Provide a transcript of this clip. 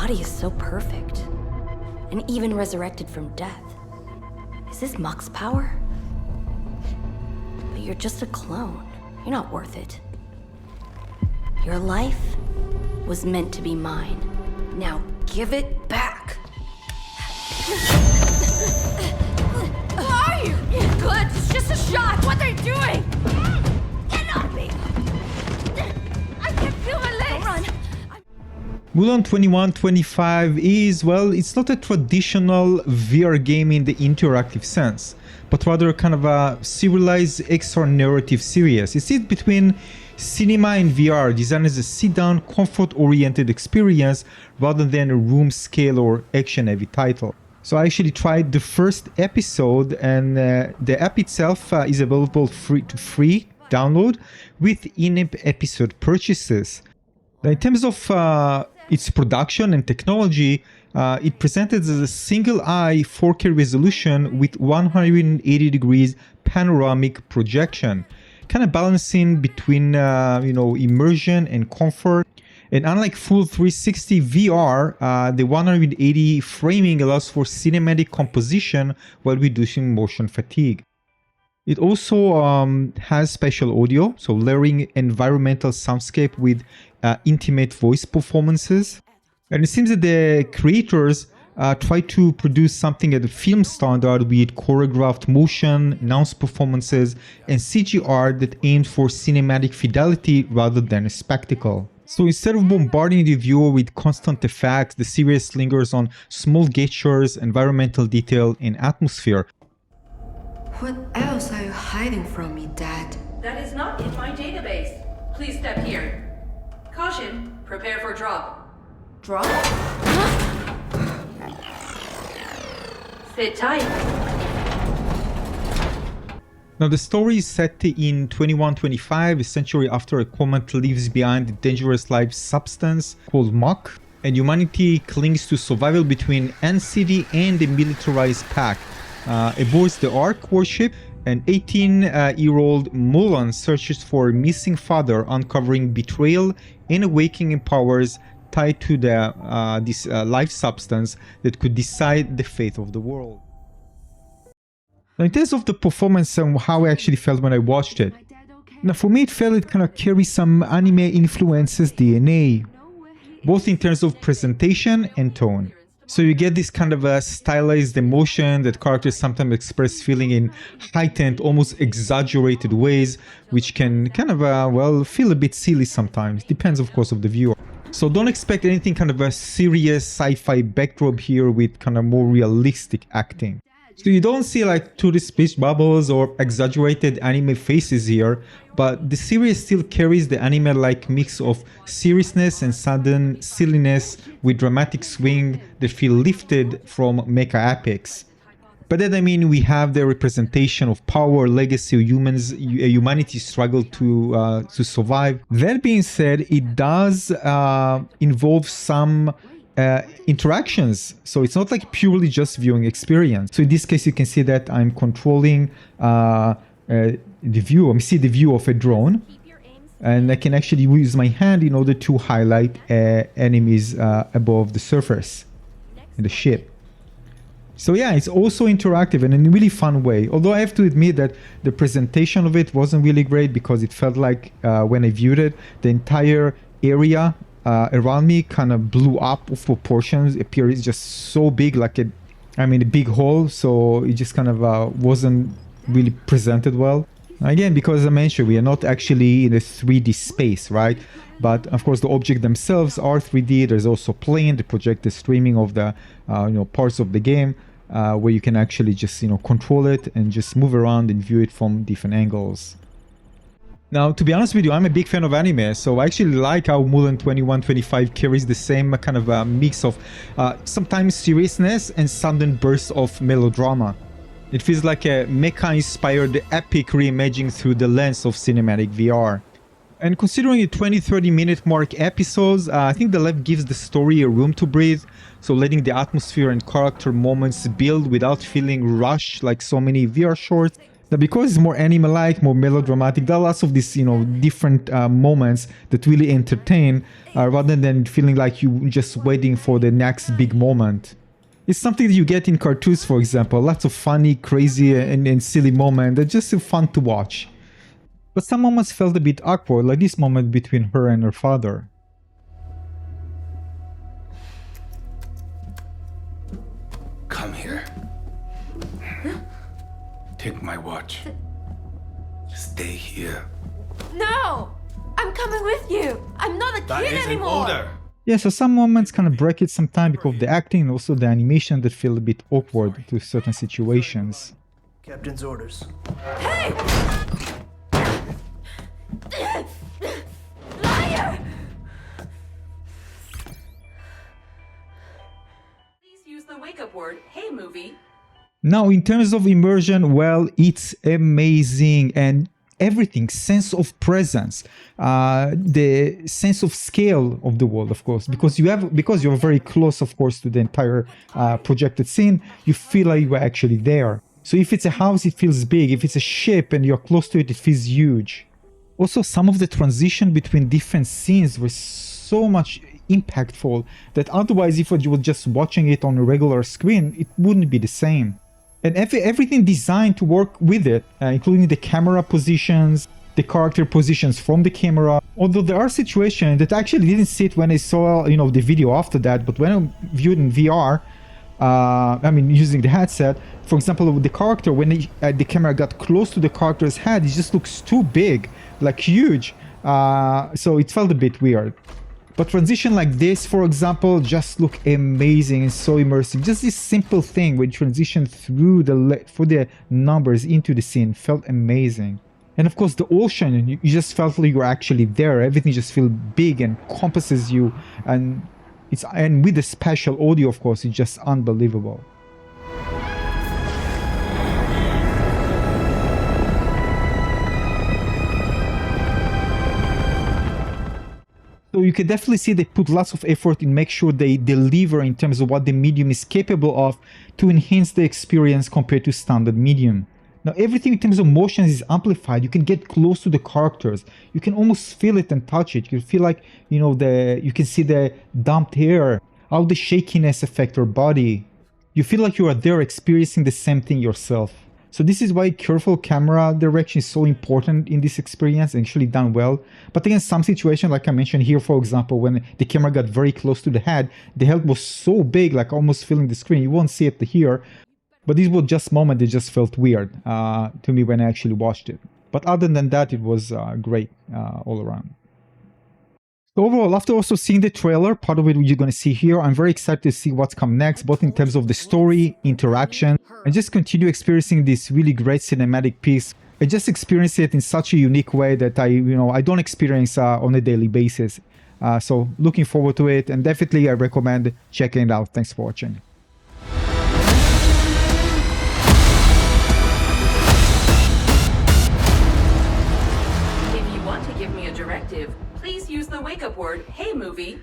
body is so perfect, and even resurrected from death. Is this Muk's power? But you're just a clone. You're not worth it. Your life was meant to be mine. Now give it back. Who are you? Good, it's just a shot. What are you doing? Get off me! I can't feel my legs. Don't run. Mulan 2125 is, well, it's not a traditional VR game in the interactive sense, but rather kind of a serialized XR narrative series. It sits between cinema and VR, designed as a sit-down, comfort-oriented experience rather than a room-scale or action-heavy title. So I actually tried the first episode, and the app itself is available free download with in-app episode purchases. Now, in terms of its production and technology, it presented as a single-eye 4K resolution with 180 degrees panoramic projection, kind of balancing between immersion and comfort. And unlike full 360 VR, the 180 framing allows for cinematic composition while reducing motion fatigue. It also has spatial audio, so layering environmental soundscape with intimate voice performances. And it seems that the creators try to produce something at a film standard with choreographed motion, announced performances, and CG art that aimed for cinematic fidelity rather than a spectacle. So instead of bombarding the viewer with constant effects, the series lingers on small gestures, environmental detail, and atmosphere. What else are you hiding from me, Dad? That is not in my database. Please step here. Caution, prepare for drop. Drop? Sit tight. Now the story is set in 2125, a century after a comet leaves behind a dangerous life substance called Muk, and humanity clings to survival between Ant City and the militarized pack. Aboard the Ark warship, an 18-year-old Mulan searches for a missing father, uncovering betrayal and awakening powers tied to this life substance that could decide the fate of the world. Now, in terms of the performance and how I actually felt when I watched it, now for me it kind of carries some anime influences DNA, both in terms of presentation and tone. So you get this kind of a stylized emotion that characters sometimes express feeling in heightened, almost exaggerated ways, which can kind of, feel a bit silly sometimes. Depends, of course, of the viewer. So don't expect anything kind of a serious sci-fi backdrop here with kind of more realistic acting. So you don't see like tourist speech bubbles or exaggerated anime faces here, but the series still carries the anime-like mix of seriousness and sudden silliness with dramatic swing that feel lifted from mecha epics. By that I mean we have the representation of power, legacy, humanity struggle to survive. That being said, it does involve some interactions, so it's not like purely just viewing experience. So in this case you can see that I'm controlling the view. I see the view of a drone, and I can actually use my hand in order to highlight enemies above the surface in the ship. So yeah, it's also interactive and in a really fun way. Although I have to admit that the presentation of it wasn't really great, because it felt like when I viewed it, the entire area around me kind of blew up of proportions. It appears just so big, like a big hole. So it just kind of wasn't really presented well. Again, because as I mentioned, we are not actually in a 3D space, right? But of course the objects themselves are 3D. There's also plane, the projected streaming of the parts of the game, where you can actually just control it and just move around and view it from different angles. Now, to be honest with you, I'm a big fan of anime, so I actually like how Mulan 2125 carries the same kind of mix of sometimes seriousness and sudden bursts of melodrama. It feels like a mecha-inspired epic reimagining through the lens of cinematic VR. And considering the 20-30 minute mark episodes, I think the left gives the story a room to breathe, so letting the atmosphere and character moments build without feeling rushed like so many VR shorts. Now, because it's more anime-like, more melodramatic, there are lots of these, different moments that really entertain, rather than feeling like you're just waiting for the next big moment. It's something that you get in cartoons, for example. Lots of funny, crazy, and silly moments. They're just fun to watch. But some moments felt a bit awkward, like this moment between her and her father. Come here. Take my watch. Stay here. No! I'm coming with you! I'm not a That kid isn't anymore! order. Yeah, so some moments kind of break it sometimes because of the acting and also the animation that feel a bit awkward to certain situations. Captain's orders. Hey! Liar! Please use the wake-up word, hey movie. Now, in terms of immersion, well, it's amazing, and everything, sense of presence, the sense of scale of the world, of course, because you're very close, of course, to the entire projected scene, you feel like you're actually there. So if it's a house, it feels big. If it's a ship and you're close to it, it feels huge. Also, some of the transition between different scenes were so much impactful that otherwise, if you were just watching it on a regular screen, it wouldn't be the same. And everything designed to work with it, including the camera positions, the character positions from the camera. Although there are situations that I actually didn't see it when I saw, the video after that, but when I viewed in VR, using the headset, for example, with the character, when the camera got close to the character's head, it just looks too big, like huge. So it felt a bit weird. But transition like this, for example, just look amazing and so immersive. Just this simple thing when transition through for the numbers into the scene felt amazing. And of course, the ocean, you just felt like you're actually there. Everything just feels big and encompasses you, and with the spatial audio, of course, it's just unbelievable. So you can definitely see they put lots of effort in make sure they deliver in terms of what the medium is capable of to enhance the experience compared to standard medium. Now everything in terms of motions is amplified. You can get close to the characters. You can almost feel it and touch it. You feel like, you can see the dumped hair, how the shakiness affect your body. You feel like you are there experiencing the same thing yourself. So this is why careful camera direction is so important in this experience, and actually done well. But again, some situations, like I mentioned here, for example, when the camera got very close to the head, the head was so big, like almost filling the screen. You won't see it here. But these were just moments that just felt weird to me when I actually watched it. But other than that, it was great all around. So overall, after also seeing the trailer, part of it you're going to see here, I'm very excited to see what's come next, both in terms of the story, interaction, and just continue experiencing this really great cinematic piece. I just experience it in such a unique way that I don't experience on a daily basis. So looking forward to it, and definitely I recommend checking it out. Thanks for watching. If you want to give me a directive, please use the wake-up word, hey movie,